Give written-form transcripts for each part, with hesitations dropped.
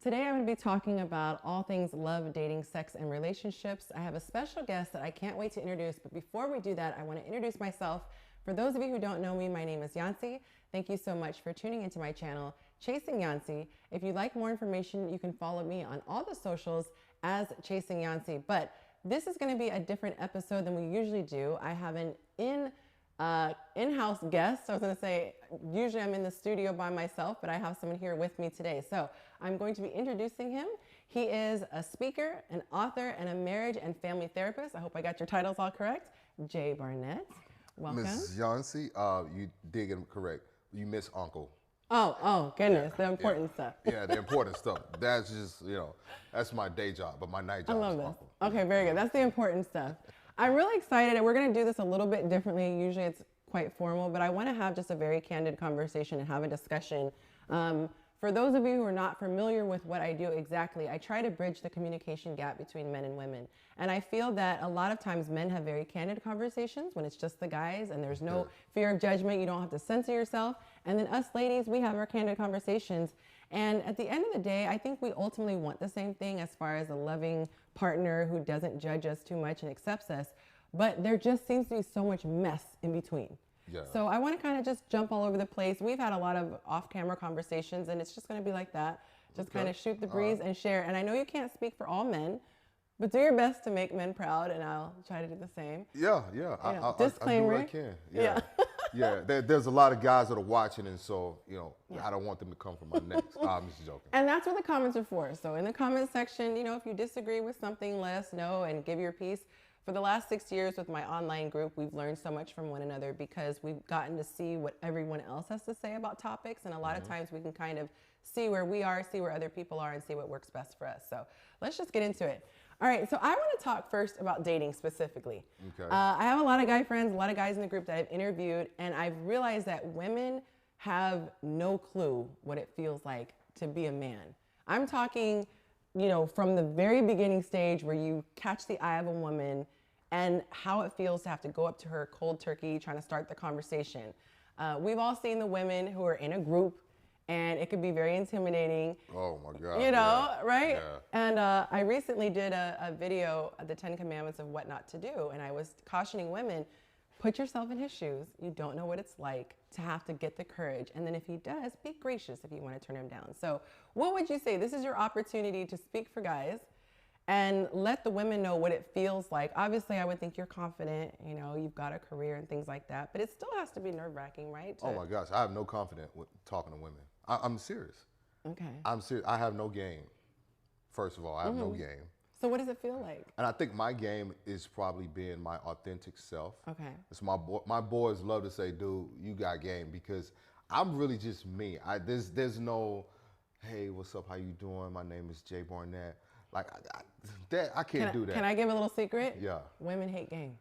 Today I'm going to be talking about all things love, dating, sex, and relationships. I have a special guest that I can't wait to introduce, but before we do that, I want to introduce myself. For those of you who don't know me, my name is Yonci. Thank you so much for tuning into my channel, Chasing Yonci. If you'd like more information, you can follow me on all the socials as Chasing Yonci. But this is going to be a different episode than we usually do. I have an in-house guest. I was going to say, usually I'm in the studio by myself, but I have someone here with me today. So I'm going to be introducing him. He is a speaker, an author, and a marriage and family therapist. I hope I got your titles all correct. Jay Barnett, welcome. Ms. Yonci, you did get them correct. You miss Uncle. Oh, goodness, the important stuff. Yeah, the important stuff. That's just, that's my day job, but my night job is Uncle. Okay, very good. That's the important stuff. I'm really excited, and we're going to do this a little bit differently. Usually it's quite formal, but I want to have just a very candid conversation and have a discussion. For those of you who are not familiar with what I do exactly, I try to bridge the communication gap between men and women. And I feel that a lot of times men have very candid conversations when it's just the guys and there's no fear of judgment. You don't have to censor yourself. And then us ladies, we have our candid conversations. And at the end of the day, I think we ultimately want the same thing as far as a loving partner who doesn't judge us too much and accepts us. But there just seems to be so much mess in between. Yeah. So I want to kind of just jump all over the place. We've had a lot of off-camera conversations, and it's just going to be like that. Just kind of shoot the breeze and share. And I know you can't speak for all men, but do your best to make men proud, and I'll try to do the same. Yeah. Disclaimer. I do what I can. Yeah. There's a lot of guys that are watching, and so, I don't want them to come for my necks. I'm just joking. And that's what the comments are for. So in the comment section, if you disagree with something, let us know and give your piece. For the last 6 years with my online group, we've learned so much from one another because we've gotten to see what everyone else has to say about topics. And a lot of times we can kind of see where we are, see where other people are, and see what works best for us. So let's just get into it. All right, so I want to talk first about dating specifically. Okay. I have a lot of guy friends, a lot of guys in the group that I've interviewed, and I've realized that women have no clue what it feels like to be a man. I'm talking from the very beginning stage where you catch the eye of a woman and how it feels to have to go up to her cold turkey trying to start the conversation. We've all seen the women who are in a group and it can be very intimidating. Oh my God. Right? Yeah. And I recently did a video of the 10 Commandments of what not to do. And I was cautioning women, put yourself in his shoes. You don't know what it's like to have to get the courage. And then if he does, be gracious if you want to turn him down. So what would you say? This is your opportunity to speak for guys and let the women know what it feels like. Obviously, I would think you're confident, you've got a career and things like that, but it still has to be nerve-wracking, right? Oh my gosh, I have no confidence with talking to women. I'm serious. Okay. I'm serious. I have no game. First of all, I have no game. So what does it feel like? And I think my game is probably being my authentic self. Okay. It's my boys love to say, dude, you got game, because I'm really just me. There's no, hey, what's up, how you doing? My name is Jay Barnett. Like, I can't do that. Can I give a little secret? Yeah. Women hate game.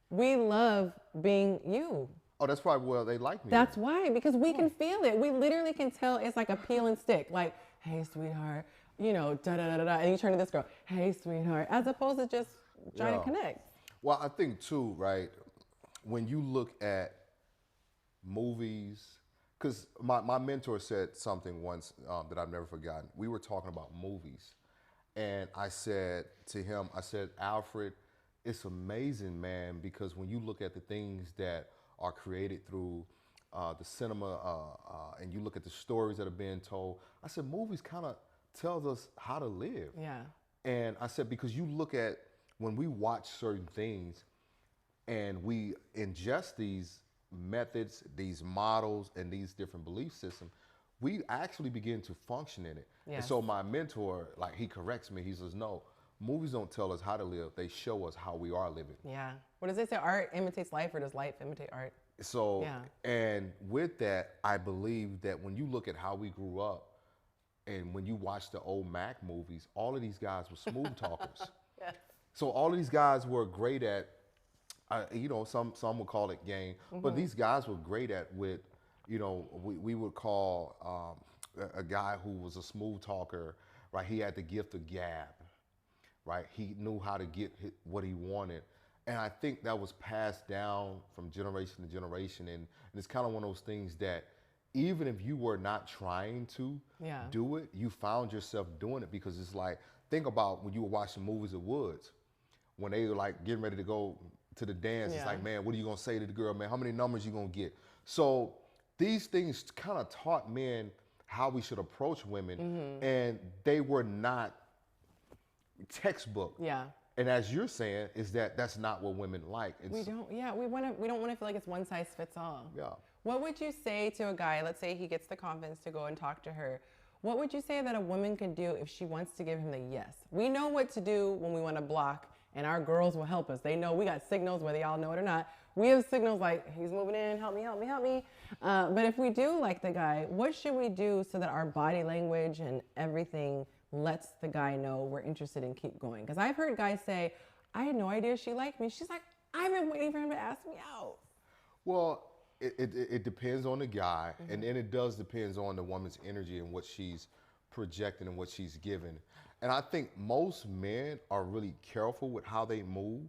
We love being you. Oh, that's probably why they like me. That's why, because we can feel it. We literally can tell it's like a peel and stick. Like, hey, sweetheart, da-da-da-da-da. And you turn to this girl, hey, sweetheart, as opposed to just trying to connect. Well, I think, too, right, when you look at movies, because my mentor said something once that I've never forgotten. We were talking about movies. And I said to him, Alfred, it's amazing, man, because when you look at the things that are created through the cinema and you look at the stories that are being told, I said, movies kind of tells us how to live. Yeah. And I said, because you look at when we watch certain things and we ingest these methods, these models, and these different belief systems, we actually begin to function in it. Yes. And so my mentor, like, he corrects me. He says, no, movies don't tell us how to live. They show us how we are living. Yeah. What does they say? Art imitates life, or does life imitate art? So, and with that, I believe that when you look at how we grew up and when you watch the old Mac movies, all of these guys were smooth talkers. Yes. So all of these guys were great at, some would call it game, but these guys were great at we would call a guy who was a smooth talker, right? He had the gift of gab, right? He knew how to get what he wanted. And I think that was passed down from generation to generation. And it's kind of one of those things that even if you were not trying to Yeah. do it, you found yourself doing it because it's like, think about when you were watching movies at Woods, when they were like getting ready to go to the dance. It's Yeah. like, man, what are you gonna say to the girl, man? How many numbers you gonna get? So these things kind of taught men how we should approach women, and they were not textbook. Yeah. And as you're saying, is that that's not what women like. We don't, yeah, we don't want to feel like it's one size fits all. Yeah. What would you say to a guy, let's say he gets the confidence to go and talk to her. What would you say that a woman can do if she wants to give him the yes? We know what to do when we want to block, and our girls will help us. They know we got signals, whether y'all know it or not. We have signals like, he's moving in, help me, help me, help me. But if we do like the guy, what should we do so that our body language and everything lets the guy know we're interested and keep going? Because I've heard guys say, I had no idea she liked me. She's like, I've been waiting for him to ask me out. Well, it depends on the guy, and then it does depends on the woman's energy and what she's projecting and what she's giving. And I think most men are really careful with how they move.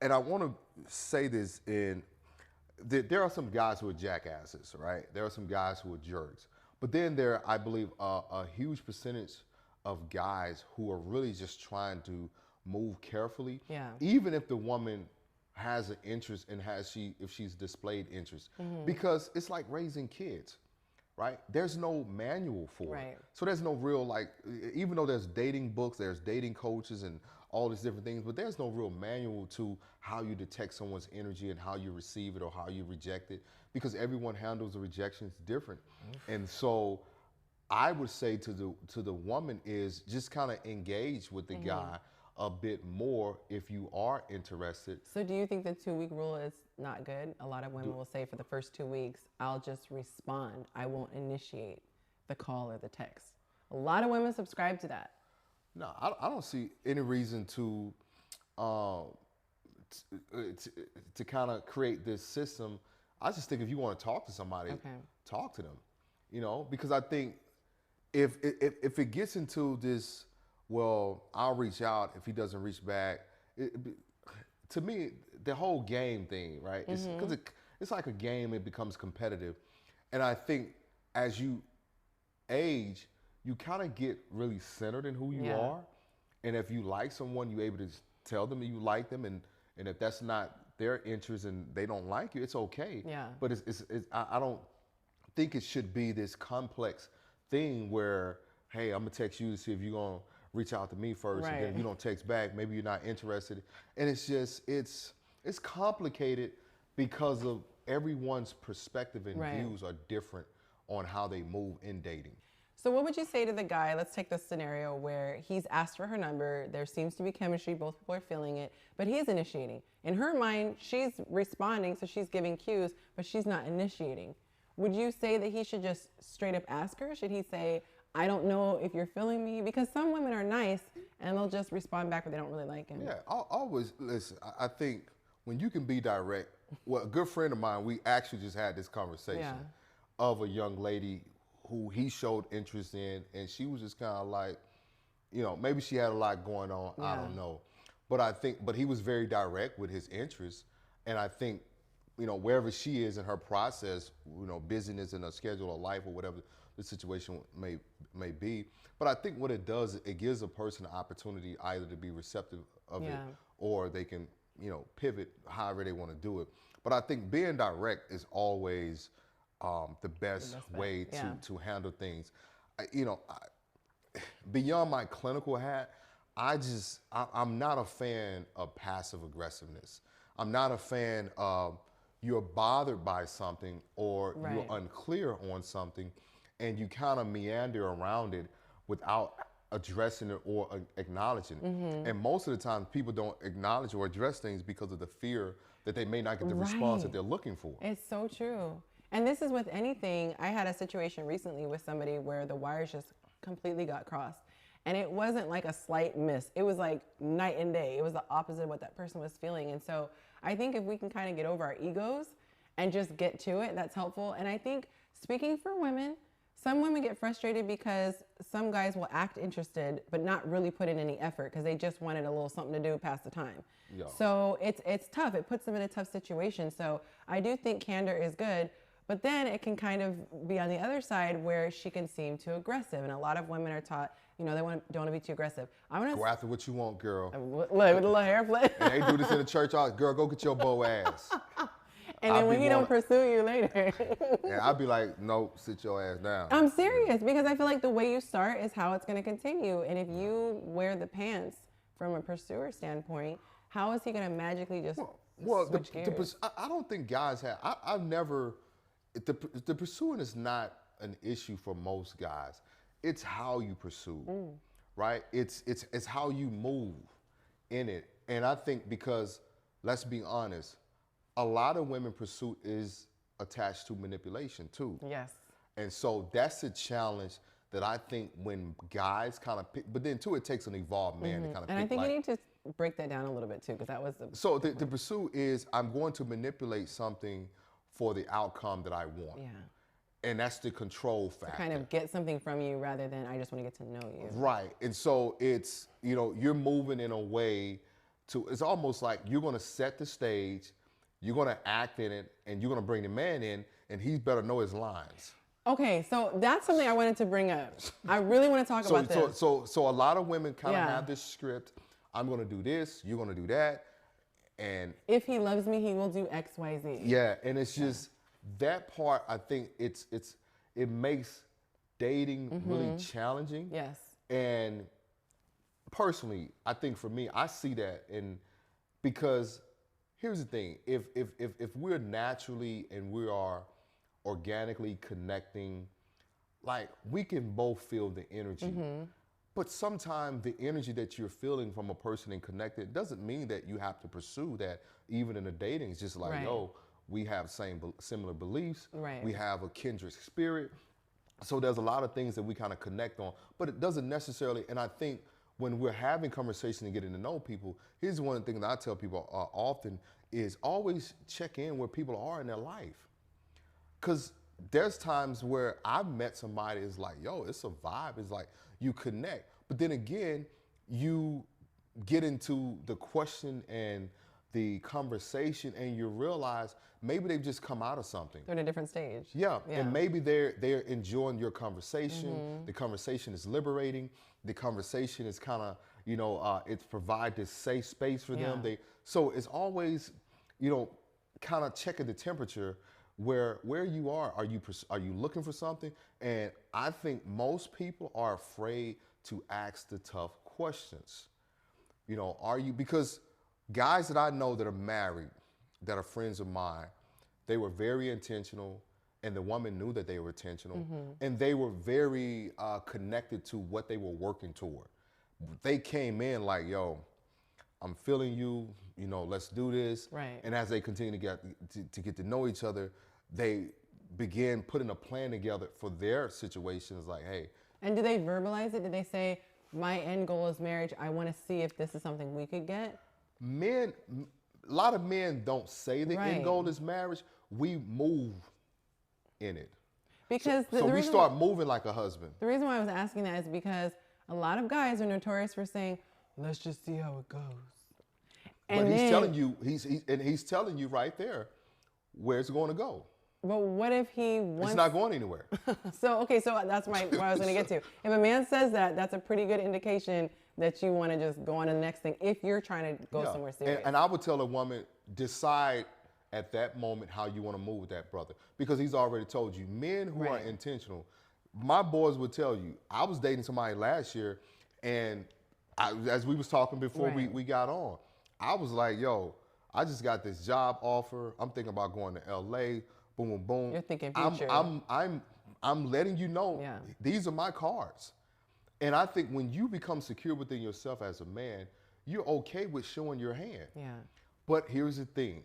And I want to say this there are some guys who are jackasses, right? There are some guys who are jerks. But then there, I believe, a huge percentage of guys who are really just trying to move carefully. Yeah. Even if the woman has an interest and if she's displayed interest. Because it's like raising kids, right? There's no manual for Right. it. So there's no real, like, even though there's dating books, there's dating coaches and all these different things, but there's no real manual to how you detect someone's energy and how you receive it or how you reject it, because everyone handles the rejections different. And so I would say to the woman is just kind of engage with the guy a bit more if you are interested. So do you think the 2-week rule is not good? A lot of women will say for the first 2 weeks, I'll just respond. I won't initiate the call or the text. A lot of women subscribe to that. No, I don't see any reason to kind of create this system. I just think if you want to talk to somebody, talk to them, you know, because I think if it gets into this, well, I'll reach out if he doesn't reach back. To me, the whole game thing, right? Because it's like a game, it becomes competitive. And I think as you age, you kind of get really centered in who you are. And if you like someone, you're able to tell them that you like them. And if that's not their interest and they don't like you, it's okay. Yeah. But I don't think it should be this complex thing where, hey, I'm going to text you to see if you're going to reach out to me first. And then if you don't text back, maybe you're not interested. And it's just, it's complicated because of everyone's perspective and views are different on how they move in dating. So what would you say to the guy? Let's take this scenario where he's asked for her number. There seems to be chemistry. Both people are feeling it, but he's initiating. In her mind, she's responding, so she's giving cues, but she's not initiating. Would you say that he should just straight up ask her? Should he say, I don't know if you're feeling me? Because some women are nice and they'll just respond back, but they don't really like him. Yeah, always, listen, I think when you can be direct, well, a good friend of mine, we actually just had this conversation of a young lady who he showed interest in, and she was just kind of like, you know, maybe she had a lot going on, I don't know. But he was very direct with his interests, and I think, you know, wherever she is in her process, you know, busyness in her schedule of life or whatever the situation may be. But I think what it does, it gives a person an opportunity either to be receptive of it or they can, you know, pivot however they want to do it. But I think being direct is always the best way to handle things. Beyond my clinical hat, I'm not a fan of passive aggressiveness. I'm not a fan of you're bothered by something or you're unclear on something and you kind of meander around it without addressing it or acknowledging it. And most of the time people don't acknowledge or address things because of the fear that they may not get the response that they're looking for. It's so true. And this is with anything. I had a situation recently with somebody where the wires just completely got crossed. And it wasn't like a slight miss. It was like night and day. It was the opposite of what that person was feeling. And so I think if we can kind of get over our egos and just get to it, that's helpful. And I think speaking for women, some women get frustrated because some guys will act interested but not really put in any effort because they just wanted a little something to do pass the time. So it's tough. It puts them in a tough situation. So I do think candor is good. But then it can kind of be on the other side where she can seem too aggressive. And a lot of women are taught, you know, don't want to be too aggressive. Go after what you want, girl. Look, with a little hair flip. And they do this in the church. Girl, go get your beau ass. And then when he don't pursue you later. And I'd be like, no, sit your ass down. I'm serious, because I feel like the way you start is how it's going to continue. And if you wear the pants from a pursuer standpoint, how is he going to magically just switch gears? I don't think guys have. I've never. The pursuing is not an issue for most guys. It's how you pursue, right? It's how you move in it. And I think because, let's be honest, a lot of women pursuit is attached to manipulation too. Yes. And so that's a challenge that I think when guys kind of pick, but then too, it takes an evolved man to kind of pick. And I think you need to break that down a little bit too, because that was So the pursuit is, I'm going to manipulate something for the outcome that I want. Yeah. And that's the control factor. To kind of get something from you rather than I just want to get to know you. Right. And so it's, you know, you're moving in a way to, it's almost like you're going to set the stage, you're going to act in it, and you're going to bring the man in, and he better know his lines. Okay, so that's something I wanted to bring up. I really want to talk about this. So a lot of women kind of have this script. I'm going to do this, you're going to do that. And if he loves me, he will do X, Y, Z. Yeah, and it's just that part. I think it makes dating really challenging. Yes. And personally, I think for me, I see that, and because here's the thing: if we're naturally and we are organically connecting, like, we can both feel the energy. But sometimes the energy that you're feeling from a person and connected doesn't mean that you have to pursue that even in a dating. It's just like, yo, we have similar beliefs. Right. We have a kindred spirit. So there's a lot of things that we kind of connect on, but it doesn't necessarily, and I think when we're having conversation and getting to know people, here's one thing that I tell people often is always check in where people are in their life. Because there's times where I've met somebody, it's like, yo, it's a vibe. It's like you connect. But then again, you get into the question and the conversation and you realize maybe they've just come out of something. They're in a different stage. Yeah. And maybe they're enjoying your conversation. The conversation is liberating. The conversation is kind of, you know, it's provide this safe space for them. So it's always, you know, kind of checking the temperature where you are. Are you looking for something? And I think most people are afraid to ask the tough questions. You know, because guys that I know that are married, that are friends of mine, they were very intentional, and the woman knew that they were intentional, and they were very connected to what they were working toward. They came in like, yo, I'm feeling you, you know, let's do this. Right. And as they continue to get to know each other, they began putting a plan together for their situations, like, hey. And do they verbalize it? Do they say, my end goal is marriage, I want to see if this is something we could get? Men, a lot of men don't say the end goal is marriage. We move in it. Because so we start moving like a husband. The reason why I was asking that is because a lot of guys are notorious for saying, let's just see how it goes. And but he's telling you, he's telling you right there where it's going to go. But what if he wants... It's not going anywhere. So that's what I was going to get to. If a man says that, that's a pretty good indication that you want to just go on to the next thing if you're trying to go somewhere serious. And I would tell a woman, decide at that moment how you want to move with that brother. Because he's already told you, men who are intentional, my boys would tell you, I was dating somebody last year, and as we was talking before we got on, I was like, yo, I just got this job offer. I'm thinking about going to LA. Boom, boom, boom. You're thinking future. I'm letting you know these are my cards. And I think when you become secure within yourself as a man, you're okay with showing your hand. Yeah. But here's the thing.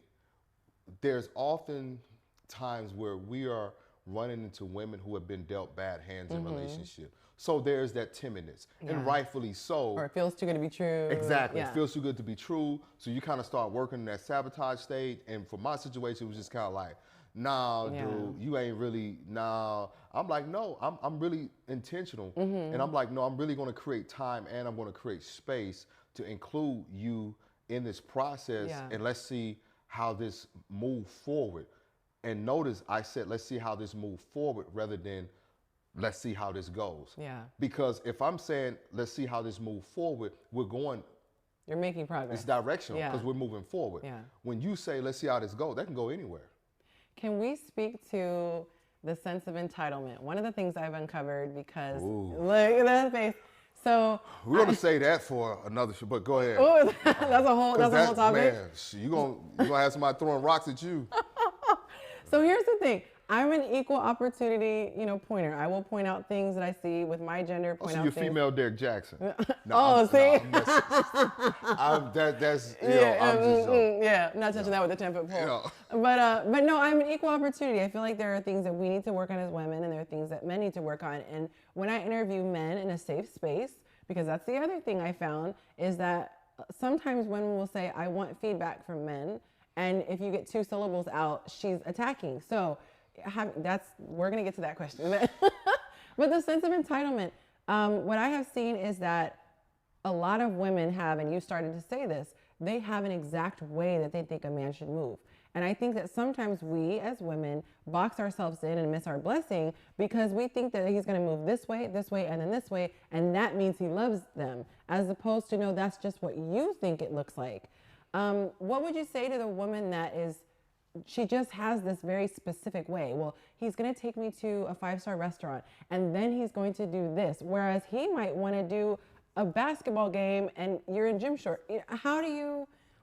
There's often times where we are running into women who have been dealt bad hands in relationships. So there's that timidness, and rightfully so. Or it feels too good to be true. Exactly. It feels too good to be true. So you kind of start working in that sabotage stage. And for my situation, it was just kind of like, nah, dude, you ain't really, nah. I'm like, no, I'm really intentional. And I'm like, no, I'm really going to create time, and I'm going to create space to include you in this process. And let's see how this move forward. And notice I said, let's see how this moves forward rather than let's see how this goes. Yeah. Because if I'm saying, let's see how this moves forward, we're going. You're making progress. It's directional because we're moving forward. Yeah. When you say, let's see how this goes, that can go anywhere. Can we speak to the sense of entitlement? One of the things I've uncovered because, look at that face. So we're gonna say that for another show, but go ahead. Ooh, that's a whole topic. Man, you gonna have somebody throwing rocks at you. So here's the thing. I'm an equal opportunity, pointer. I will point out things that I see with my gender. So you're female Derek Jackson. No, see? I'm not touching that with a 10-foot pole. But no, I'm an equal opportunity. I feel like there are things that we need to work on as women, and there are things that men need to work on. And when I interview men in a safe space, because that's the other thing I found, is that sometimes women will say, I want feedback from men. And if you get 2 syllables out, she's attacking. So we're going to get to that question. But the sense of entitlement, what I have seen is that a lot of women have, and you started to say this, they have an exact way that they think a man should move. And I think that sometimes we as women box ourselves in and miss our blessing because we think that he's going to move this way, and then this way, and that means he loves them, as opposed to, no, that's just what you think it looks like. What would you say to the woman that she just has this very specific way? Well, he's going to take me to a 5-star restaurant and then he's going to do this. Whereas he might want to do a basketball game and you're in gym shorts.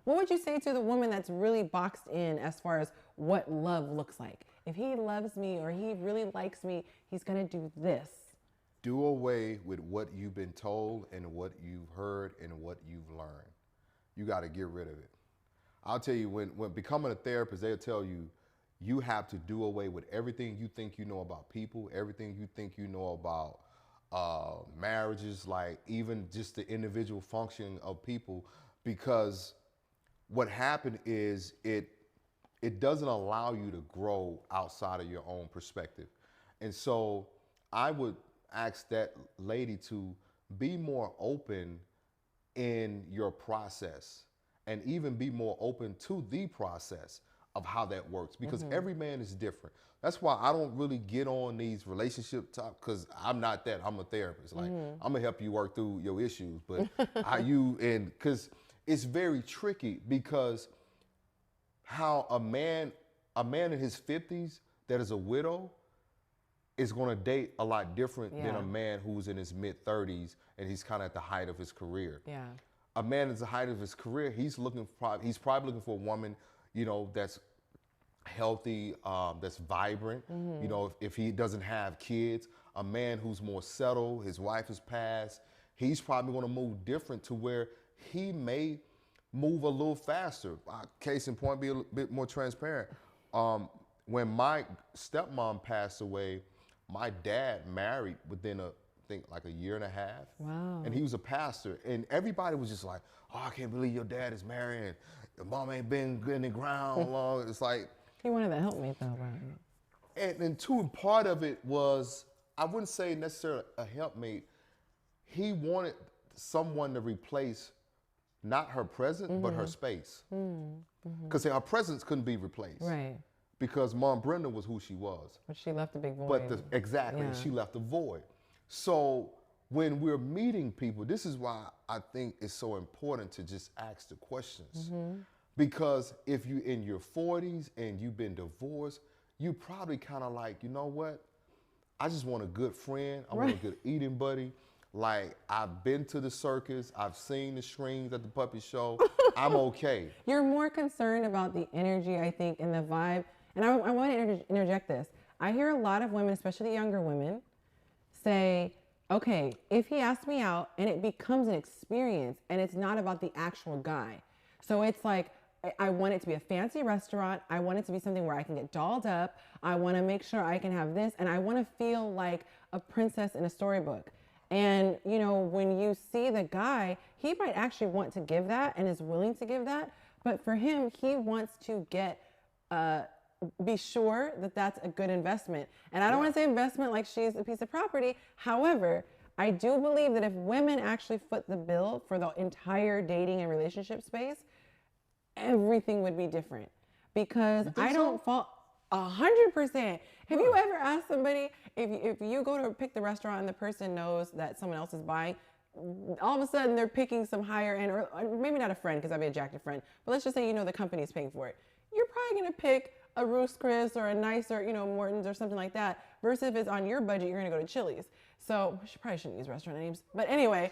What would you say to the woman that's really boxed in as far as what love looks like? If he loves me or he really likes me, he's going to do this. Do away with what you've been told and what you've heard and what you've learned. You got to get rid of it. I'll tell you, when becoming a therapist, they'll tell you, you have to do away with everything you think you know about people, everything you think you know about marriages, like even just the individual functioning of people, because what happened is it doesn't allow you to grow outside of your own perspective. And so I would ask that lady to be more open in your process and even be more open to the process of how that works, because every man is different. That's why I don't really get on these relationship talk, because I'm not that. I'm a therapist. Like, I'm gonna help you work through your issues, but because it's very tricky, because how a man in his 50s that is a widow is going to date a lot different than a man who's in his mid 30s and he's kind of at the height of his career. Yeah. A man at the height of his career, he's probably looking for a woman, that's healthy, that's vibrant. If he doesn't have kids, a man who's more settled, his wife has passed, he's probably going to move different to where he may move a little faster. Case in point, be a bit more transparent. When my stepmom passed away, my dad married within like a year and a half. Wow. And he was a pastor. And everybody was just like, oh, I can't believe your dad is married. Your mom ain't been in the ground long. It's like. He wanted to help me though, right? And part of it was, I wouldn't say necessarily a helpmate. He wanted someone to replace not her presence, but her space. Because her presence couldn't be replaced. Right. Because Mom Brenda was who she was. But she left a big void. Exactly, she left a void. So when we're meeting people, this is why I think it's so important to just ask the questions. Because if you're in your 40s and you've been divorced, you probably kind of like, you know what? I just want a good friend. I want a good eating buddy. Like, I've been to the circus. I've seen the strings at the puppy show. I'm okay. You're more concerned about the energy, I think, and the vibe. And I want to interject this. I hear a lot of women, especially younger women, say, okay, if he asks me out and it becomes an experience and it's not about the actual guy. So it's like, I want it to be a fancy restaurant. I want it to be something where I can get dolled up. I want to make sure I can have this. And I want to feel like a princess in a storybook. And, when you see the guy, he might actually want to give that and is willing to give that. But for him, he wants to be sure that that's a good investment. And I don't want to say investment like she's a piece of property. However, I do believe that if women actually foot the bill for the entire dating and relationship space, everything would be different. Because I don't 100%. Have you ever asked somebody if you go to pick the restaurant and the person knows that someone else is buying, all of a sudden they're picking some higher end, or maybe not a friend because I'd be a jacked friend, but let's just say the company's paying for it. You're probably gonna pick a Ruth's Chris or a nicer, Morton's or something like that. Versus if it's on your budget, you're gonna go to Chili's. So probably shouldn't use restaurant names, but anyway.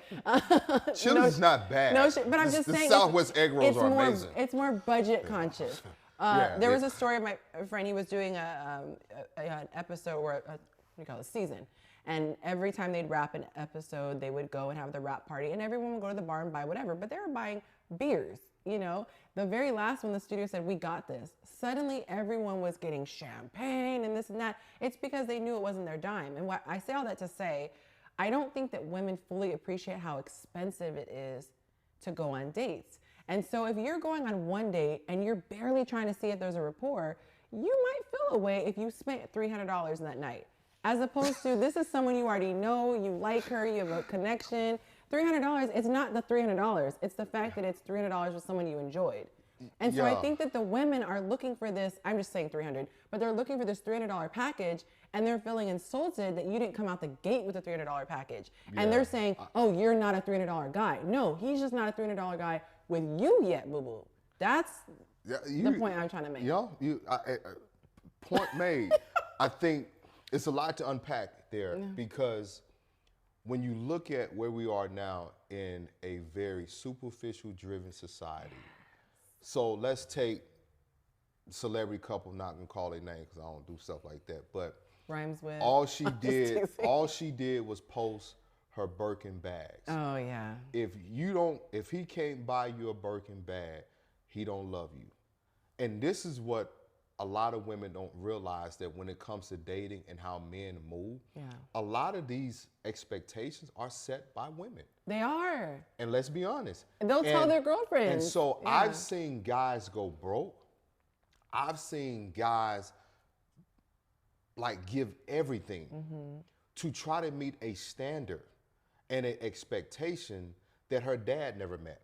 Chili's is not bad. No, but I'm just saying. The Southwest egg rolls are amazing. It's more budget conscious. There was a story of my friend. He was doing an episode or a season. And every time they'd wrap an episode, they would go and have the wrap party, and everyone would go to the bar and buy whatever. But they were buying beers, The very last one, the studio said, "We got this." Suddenly, everyone was getting champagne and this and that. It's because they knew it wasn't their dime. And I say all that to say, I don't think that women fully appreciate how expensive it is to go on dates. And so if you're going on one date and you're barely trying to see if there's a rapport, you might feel a way if you spent $300 that night. As opposed to, this is someone you already know, you like her, you have a connection. $300, it's not the $300. It's the fact that it's $300 with someone you enjoyed. And so I think that the women are looking for this, I'm just saying 300, but they're looking for this $300 package, and they're feeling insulted that you didn't come out the gate with a $300 package. And they're saying, oh, you're not a $300 guy. No, he's just not a $300 guy with you yet, boo-boo. That's the point I'm trying to make. Point made. I think it's a lot to unpack there because when you look at where we are now in a very superficial driven society, so let's take celebrity couple, not gonna call their name because I don't do stuff like that, but rhymes with all she did was post her Birkin bags. Oh yeah. If he can't buy you a Birkin bag, he don't love you. And this is what a lot of women don't realize, that when it comes to dating and how men move, a lot of these expectations are set by women. They are. And let's be honest. And they'll tell their girlfriends. And so I've seen guys go broke. I've seen guys give everything to try to meet a standard and an expectation that her dad never met.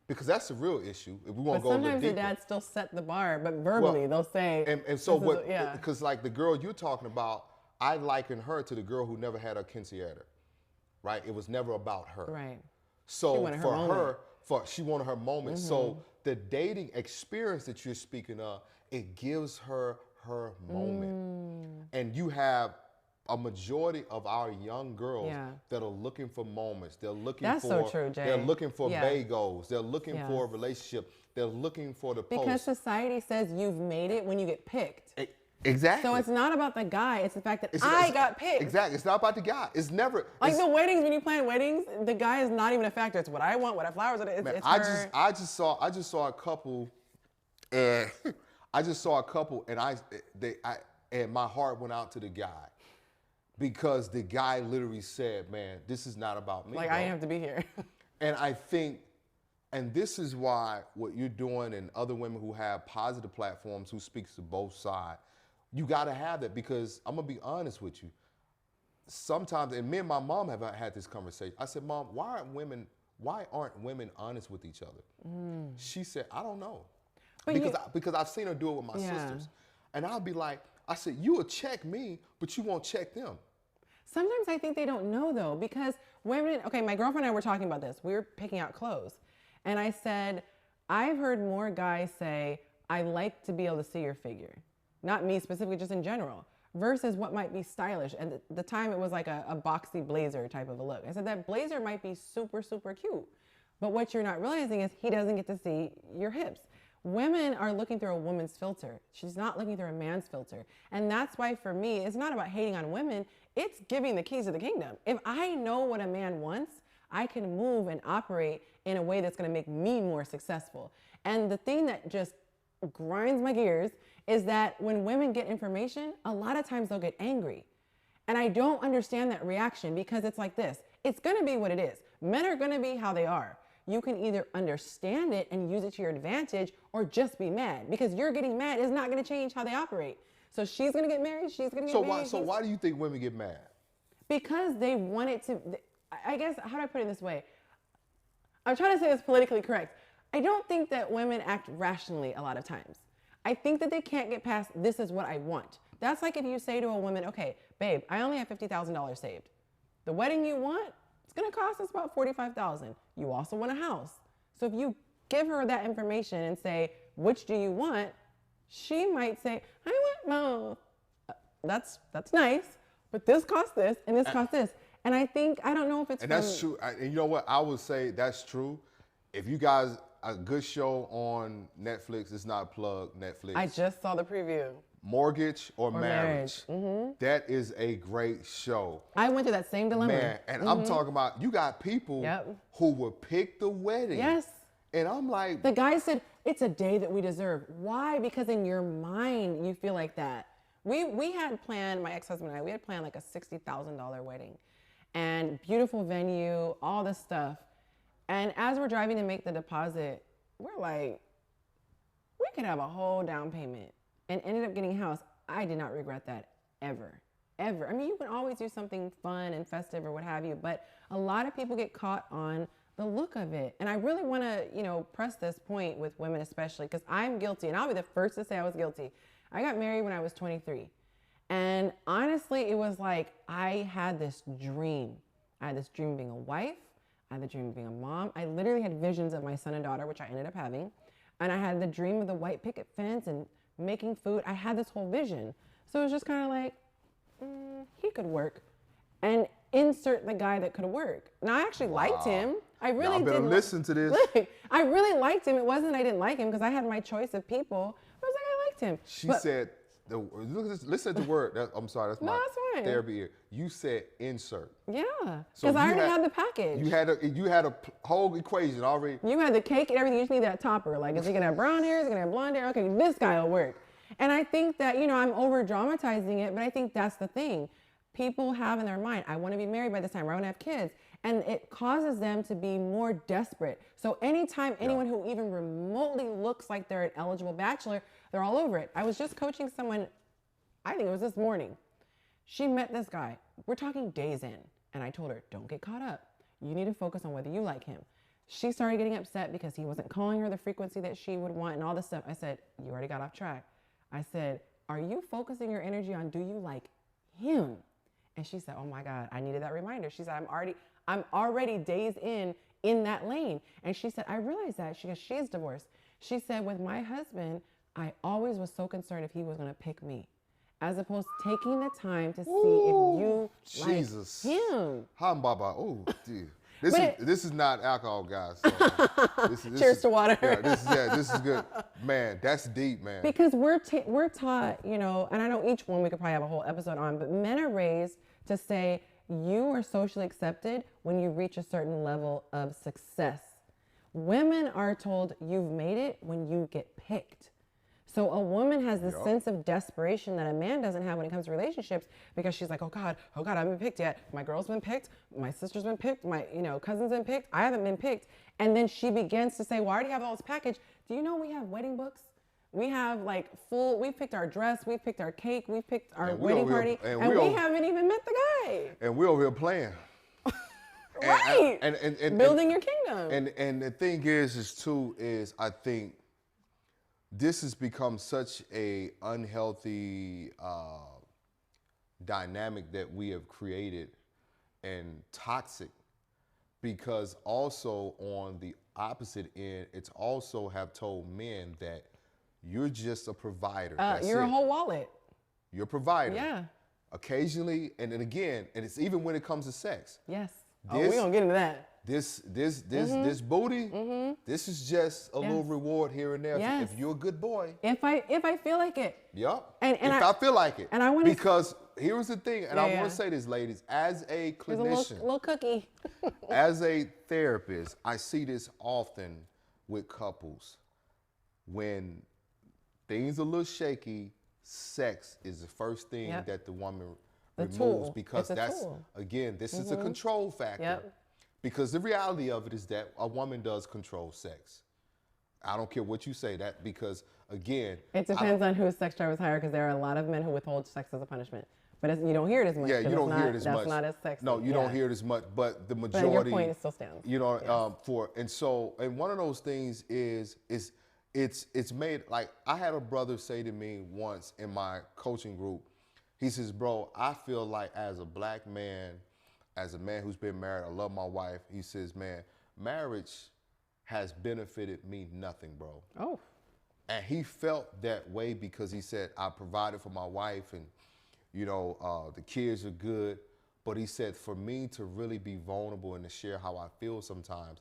Because that's the real issue. If we want to go a little deeper. Sometimes the dads still set the bar, but verbally they'll say. And so what? Because the girl you're talking about, I liken her to the girl who never had her quinceañera, right? It was never about her. Right. So she wanted her moment. So the dating experience that you're speaking of, it gives her moment. And you have a majority of our young girls that are looking for moments. They're looking That's so true, Jay. They're looking for bagels. They're looking for a relationship. They're looking for the post. Because society says you've made it when you get picked. Exactly. So it's not about the guy. It's the fact that I got picked. Exactly. It's not about the guy. It's never. The weddings, when you plan weddings, the guy is not even a factor. It's what I want, what flowers it is. It's her. I just saw a couple, and and my heart went out to the guy. Because the guy literally said, man, this is not about me. I didn't have to be here. And I think, and this is why what you're doing, and other women who have positive platforms who speaks to both sides, you got to have that. Because I'm going to be honest with you. Sometimes, and me and my mom have had this conversation. I said, Mom, why aren't women honest with each other? She said, I don't know. Because I've seen her do it with my sisters. And I'll be like, I said, you will check me, but you won't check them. Sometimes I think they don't know, though, because women, my girlfriend and I were talking about this. We were picking out clothes. And I said, I've heard more guys say, I like to be able to see your figure. Not me specifically, just in general. Versus what might be stylish. And at the time, it was like a boxy blazer type of a look. I said, that blazer might be super, super cute. But what you're not realizing is he doesn't get to see your hips. Women are looking through a woman's filter. She's not looking through a man's filter. And that's why, for me, it's not about hating on women. It's giving the keys to the kingdom. If I know what a man wants, I can move and operate in a way that's going to make me more successful. And the thing that just grinds my gears is that when women get information, a lot of times they'll get angry. And I don't understand that reaction, because it's like this. It's going to be what it is. Men are going to be how they are. You can either understand it and use it to your advantage, or just be mad, because you're getting mad is not going to change how they operate. So she's going to get married. She's going to get married. So why do you think women get mad? Because they want it to, I guess, how do I put it this way? I'm trying to say this politically correct. I don't think that women act rationally a lot of times. I think that they can't get past, this is what I want. That's like if you say to a woman, okay, babe, I only have $50,000 saved. The wedding you want, it's going to cost us about $45,000. You also want a house. So if you give her that information and say, which do you want? She might say, I want both. That's nice, but this costs this and this costs this. And I don't know if it's that's true. And you know what? I would say that's true. If you guys, a good show on Netflix, it's not plugged, Netflix. I just saw the preview. Mortgage or Marriage. Mm-hmm. That is a great show. I went through that same dilemma. Man, and I'm talking about, you got people who would pick the wedding. Yes. And I'm like. The guy said, it's a day that we deserve. Why? Because in your mind, you feel like that. We had planned, my ex-husband and I, we had planned like a $60,000 wedding. And beautiful venue, all this stuff. And as we're driving to make the deposit, we're like, we could have a whole down payment and ended up getting a house. I did not regret that ever, ever. I mean, you can always do something fun and festive or what have you, but a lot of people get caught on the look of it. And I really want to, press this point with women especially, because I'm guilty, and I'll be the first to say I was guilty. I got married when I was 23. And honestly, it was like I had this dream. I had this dream of being a wife. I had the dream of being a mom. I literally had visions of my son and daughter, which I ended up having. And I had the dream of the white picket fence and making food. I had this whole vision. So it was just kind of like, he could work. And insert the guy that could work. Now, I actually liked him. I really did. Y'all better listen to this. Look, I really liked him. It wasn't I didn't like him because I had my choice of people. I was like, I liked him. She said, listen to the word. I'm sorry, that's my therapy ear. You said insert. Yeah, because I already had the package. You had a whole equation already. You had the cake and everything. You just need that topper. Like, is he gonna have brown hair? Is he gonna have blonde hair? Okay, this guy will work. And I think that, I'm over dramatizing it, but I think that's the thing. People have in their mind, I want to be married by this time, or I want to have kids. And it causes them to be more desperate. So anytime anyone who even remotely looks like they're an eligible bachelor, they're all over it. I was just coaching someone, I think it was this morning. She met this guy. We're talking days in. And I told her, don't get caught up. You need to focus on whether you like him. She started getting upset because he wasn't calling her the frequency that she would want and all this stuff. I said, you already got off track. I said, are you focusing your energy on do you like him? And she said, oh my God, I needed that reminder. She said, I'm already days in that lane. And she said, I realized that. She goes, she's divorced. She said, with my husband, I always was so concerned if he was going to pick me, as opposed to taking the time to see if you like him. Baba. Oh, dear. This is not alcohol, guys. So cheers to water. This is good. Man, that's deep, man. Because we're taught, and I know each one we could probably have a whole episode on, but men are raised to say you are socially accepted when you reach a certain level of success. Women are told you've made it when you get picked. So a woman has this sense of desperation that a man doesn't have when it comes to relationships, because she's like, oh God, I haven't been picked yet. My girl's been picked. My sister's been picked. My, cousin's been picked. I haven't been picked. And then she begins to say, well, I already have all this package. Do you know we have wedding books? We have we've picked our dress, we've picked our cake, we've picked our wedding party, and we haven't even met the guy. And we're over here playing. Right. And building your kingdom. And the thing is I think this has become such a unhealthy dynamic that we have created, and toxic, because also on the opposite end, it's also have told men that you're just a provider. You're a whole wallet. You're a provider. Yeah. Occasionally, and then again, and it's even when it comes to sex. Yes. We're gonna get into that. This booty, this is just a little reward here and there. Yes. If you're a good boy. If I feel like it. Yep. And if I feel like it. And I want to. Because here's the thing, and I want to say this, ladies, as a clinician, a little cookie. as a therapist, I see this often with couples. When things are a little shaky, sex is the first thing that the woman removes, because that's again, this is a control factor. Yep. Because the reality of it is that a woman does control sex. I don't care what you say, that because again, it depends on whose sex drive is higher, because there are a lot of men who withhold sex as a punishment. But you don't hear it as much. Yeah, you don't hear it as much. That's not as sexy. No, you don't hear it as much. But the majority. But your point still stands. And one of those things is it's made, like, I had a brother say to me once in my coaching group, he says, bro, I feel like as a black man, as a man who's been married, I love my wife, he says, man, marriage has benefited me nothing, bro. Oh. And he felt that way because he said, I provided for my wife and, you know, the kids are good. But he said, for me to really be vulnerable and to share how I feel sometimes,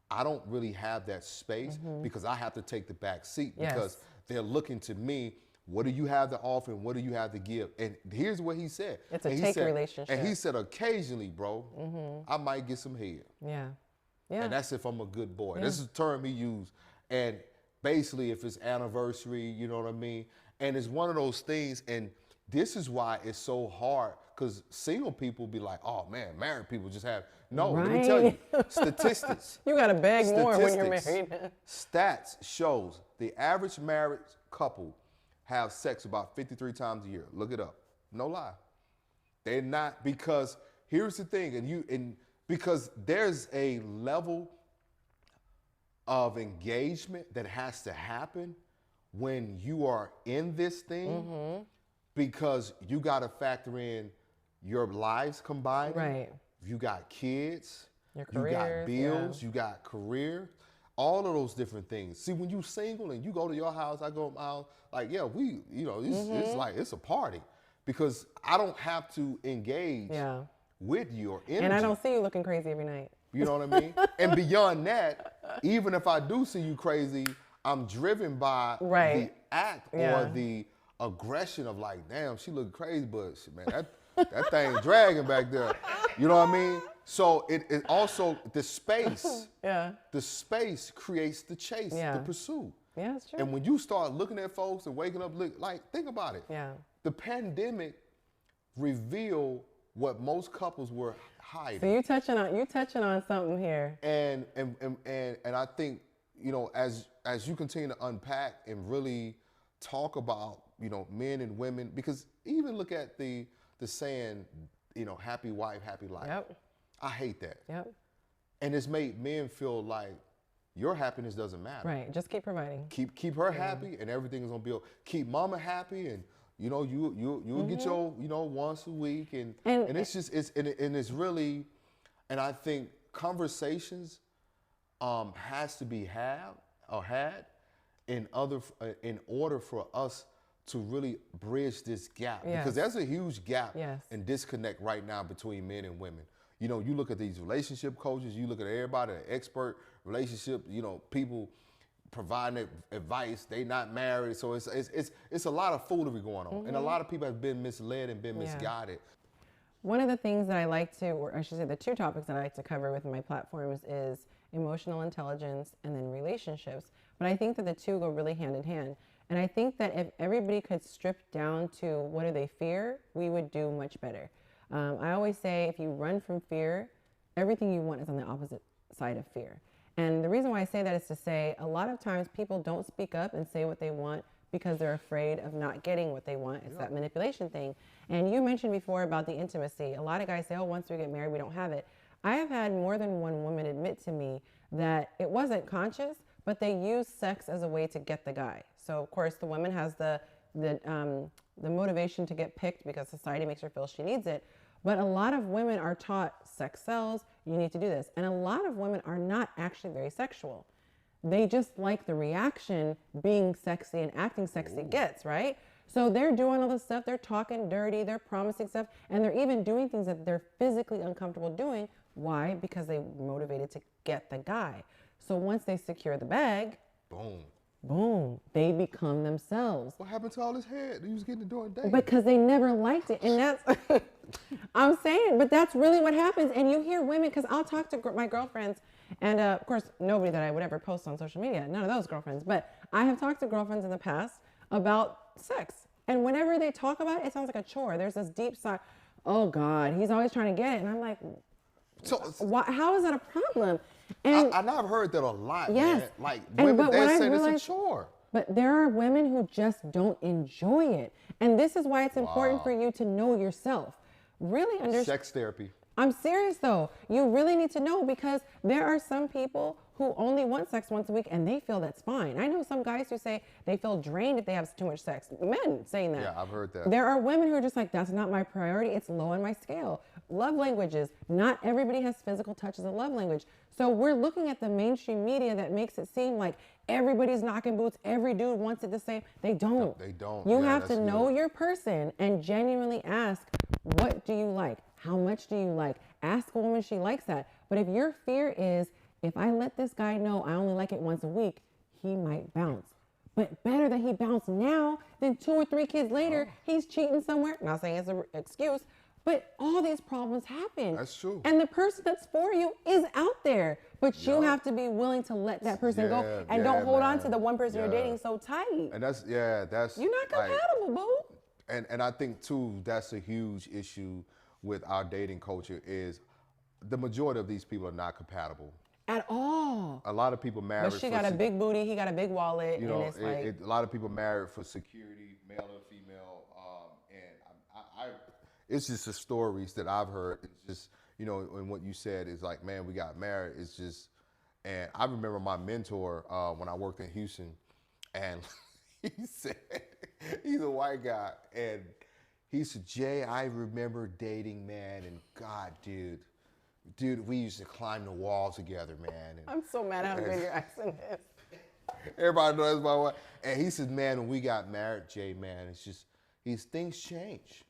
I don't really have that space because I have to take the back seat because they're looking to me. What do you have to offer and what do you have to give? And here's what he said. It's a take relationship. And he said, occasionally, bro, I might get some head. Yeah. Yeah. And that's if I'm a good boy. This is a term he used. And basically, if it's anniversary, you know what I mean? And it's one of those things, and this is why it's so hard, because single people be like, oh man, married people just have, no, let me tell you, statistics. You gotta beg more when you're married. Stats shows the average married couple have sex about 53 times a year. Look it up, no lie. They're not, because here's the thing, because there's a level of engagement that has to happen when you are in this thing, because you got to factor in your lives combined. Right. You got kids, your you got bills, you got career, all of those different things. See, when you single and you go to your house, I go to my house, like, yeah, we, you know, it's like, it's a party because I don't have to engage with you or energy. And I don't see you looking crazy every night. You know what I mean? And beyond that, even if I do see you crazy, I'm driven by the act or the aggression of like, damn, she look crazy, but man, that thing dragging back there. You know what I mean? So it also, the space, the space creates the chase, the pursuit. Yeah, that's true. And when you start looking at folks and waking up, like, think about it. Yeah. The pandemic revealed what most couples were hiding. So you touching on something here. And I think, you know, as you continue to unpack and really talk about, you know, men and women, because even look at the saying, you know, happy wife, happy life. Yep. I hate that. Yep. And it's made men feel like your happiness doesn't matter. Right. Just keep providing. Keep her happy and everything is gonna be okay. Keep mama happy and you know, you'll get your, you know, once a week and it's just it's really, and I think conversations has to be had in order for us to really bridge this gap, because there's a huge gap and disconnect right now between men and women. You know, you look at these relationship coaches, you look at everybody, the expert relationship, you know, people providing advice, they not married. So it's a lot of foolery going on. And a lot of people have been misled and been misguided. One of the things that I like to, or I should say the two topics that I like to cover with my platforms is emotional intelligence and then relationships. But I think that the two go really hand in hand. And I think that if everybody could strip down to what do they fear, we would do much better. I always say if you run from fear, everything you want is on the opposite side of fear. And the reason why I say that is to say a lot of times people don't speak up and say what they want because they're afraid of not getting what they want. It's that manipulation thing. And you mentioned before about the intimacy. A lot of guys say, oh, once we get married, we don't have it. I have had more than one woman admit to me that it wasn't conscious, but they used sex as a way to get the guy. So of course the woman has the motivation to get picked because society makes her feel she needs it. But a lot of women are taught sex sells, you need to do this. And a lot of women are not actually very sexual. They just like the reaction being sexy and acting sexy gets, right? So they're doing all this stuff, they're talking dirty, they're promising stuff, and they're even doing things that they're physically uncomfortable doing. Why? Because they were motivated to get the guy. So once they secure the bag, boom, they become themselves. What happened to all this head? You was getting the door and dating. Because they never liked it. And that's, I'm saying, but that's really what happens. And you hear women, because I'll talk to my girlfriends, and of course, nobody that I would ever post on social media, none of those girlfriends, but I have talked to girlfriends in the past about sex. And whenever they talk about it, it sounds like a chore. There's this deep side, oh God, he's always trying to get it. And I'm like, so how is that a problem? And I've heard that a lot, yes. man. Like, women, they say it's a chore. But there are women who just don't enjoy it. And this is why it's important for you to know yourself. Really understand. Sex therapy. I'm serious though. You really need to know, because there are some people who only want sex once a week and they feel that's fine. I know some guys who say they feel drained if they have too much sex. Men saying that. Yeah, I've heard that. There are women who are just like, that's not my priority. It's low on my scale. Love languages. Not everybody has physical touch as a love language. So we're looking at the mainstream media that makes it seem like everybody's knocking boots. Every dude wants it the same. They don't. No, they don't. You Yeah, have to that's know good. your person and genuinely ask, what do you like? How much do you like? Ask a woman she likes that. But if your fear is, if I let this guy know I only like it once a week, he might bounce. But better that he bounce now than 2 or 3 kids later, he's cheating somewhere. Not saying it's an excuse, but all these problems happen. That's true. And the person that's for you is out there. But you have to be willing to let that person go, and don't hold on to the one person you're dating so tight. And that's You're not compatible, boo. And I think too, that's a huge issue with our dating culture, is the majority of these people are not compatible At all. a lot of people marry. But she got a big booty, he got a big wallet, You and know, it's like a lot of people married for security, male or female, and it's just the stories that I've heard. It's just, you know, and what you said is like, man, we got married. It's just, and I remember my mentor when I worked in Houston, and he said, he's a white guy, and he said, Jay, I remember dating, man, and God, dude, we used to climb the wall together, man. And I'm so mad how good your accent is. everybody knows my wife. And he says, man, when we got married, Jay, man, it's just, things change.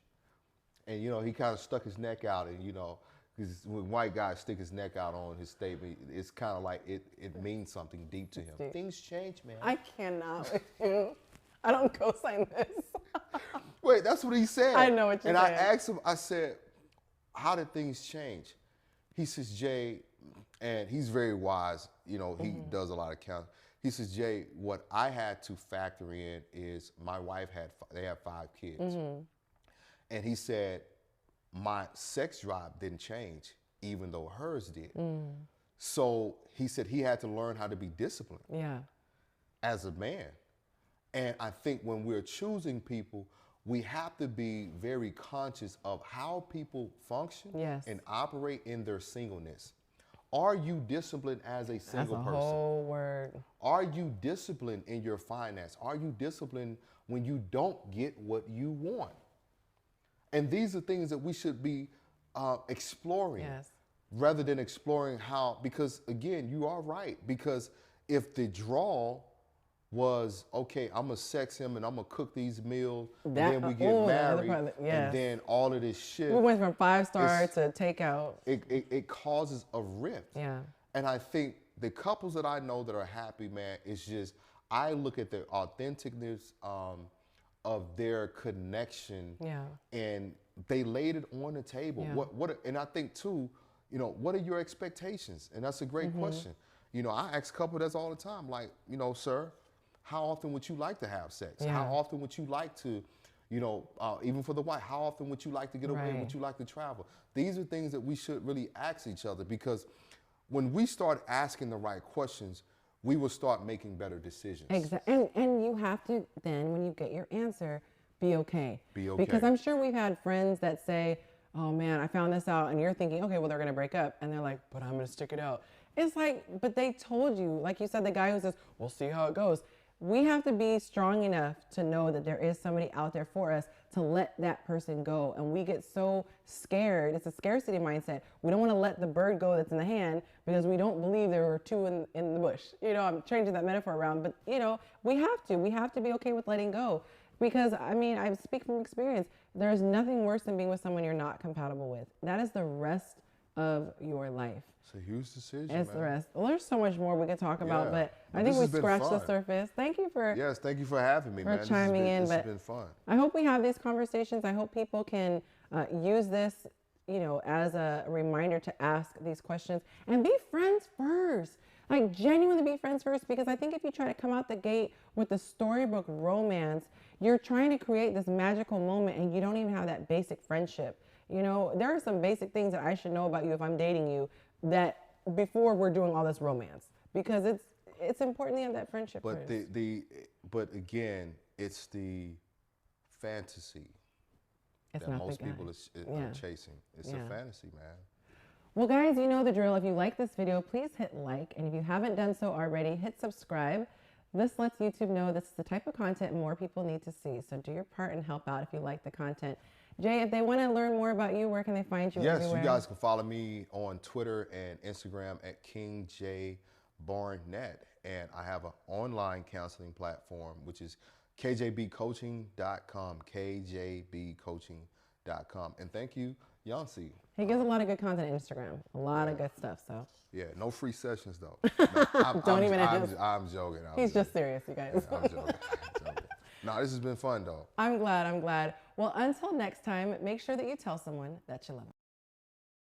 And, you know, he kind of stuck his neck out, and, you know, because when white guys stick his neck out on his statement, it's kind of like it means something deep to him. Deep. Things change, man. I cannot with you. I don't co-sign this. Wait, that's what he said. I know what you're saying. And I saying. asked him, I said, how did things change? He says, Jay, and he's very wise, you know, he does a lot of counseling. He says, Jay, what I had to factor in is my wife they have 5 kids. And he said, my sex drive didn't change, even though hers did. So he said he had to learn how to be disciplined as a man. And I think when we're choosing people, we have to be very conscious of how people function and operate in their singleness. Are you disciplined as a single person? That's a whole word. Are you disciplined in your finance? Are you disciplined when you don't get what you want? And these are things that we should be exploring rather than exploring how, because again, you are right. Because if the draw was, okay, I'm gonna sex him and I'm gonna cook these meals, and then we get married, and then all of this shit. We went from 5-star to takeout. It causes a rift. Yeah. And I think the couples that I know that are happy, man, it's just, I look at the authenticness of their connection, and they laid it on the table. And I think too, you know, what are your expectations? And that's a great question. You know, I ask couples that all the time, like, you know, sir, how often would you like to have sex? How often would you like to, you know, even for the wife, how often would you like to get away? Would you like to travel? These are things that we should really ask each other, because when we start asking the right questions, we will start making better decisions. Exactly. And you have to then, when you get your answer, be okay. Be okay. Because I'm sure we've had friends that say, oh man, I found this out, and you're thinking, okay, well, they're gonna break up. And they're like, but I'm gonna stick it out. It's like, but they told you, like you said, the guy who says, we'll see how it goes. We have to be strong enough to know that there is somebody out there for us to let that person go. And we get so scared. It's a scarcity mindset. We don't want to let the bird go that's in the hand because we don't believe there were 2 in the bush. You know, I'm changing that metaphor around, but you know, we have to be okay with letting go. Because I mean, I speak from experience. There's nothing worse than being with someone you're not compatible with. That is the rest of your life. It's a huge decision, It's man. the rest. Well, there's so much more we could talk about, but I think we scratched the surface. Thank you for thank you for having me, man. for chiming in. This But has been fun. I hope we have these conversations. I hope people can use this, you know, as a reminder to ask these questions and be friends first. Like genuinely be friends first, because I think if you try to come out the gate with the storybook romance, you're trying to create this magical moment and you don't even have that basic friendship. You know, there are some basic things that I should know about you if I'm dating you that before we're doing all this romance, because it's important to have that friendship But first. but again, it's the fantasy It's that not most the guy. people are chasing. It's a fantasy, man. Well, guys, you know the drill. If you like this video, please hit like. And if you haven't done so already, hit subscribe. This lets YouTube know this is the type of content more people need to see. So do your part and help out if you like the content. Jay, if they want to learn more about you, where can they find you? Yes, everywhere? you guys can follow me on Twitter and Instagram at King Jay Barnett. And I have an online counseling platform, which is kjbcoaching.com, kjbcoaching.com. And thank you, Yonci. He gives a lot of good content on Instagram, a lot of good stuff. So yeah, no free sessions though. Don't even I'm joking. He's just serious, you guys. Yeah, I'm joking. No, this has been fun though. I'm glad. Well, until next time, make sure that you tell someone that you love them.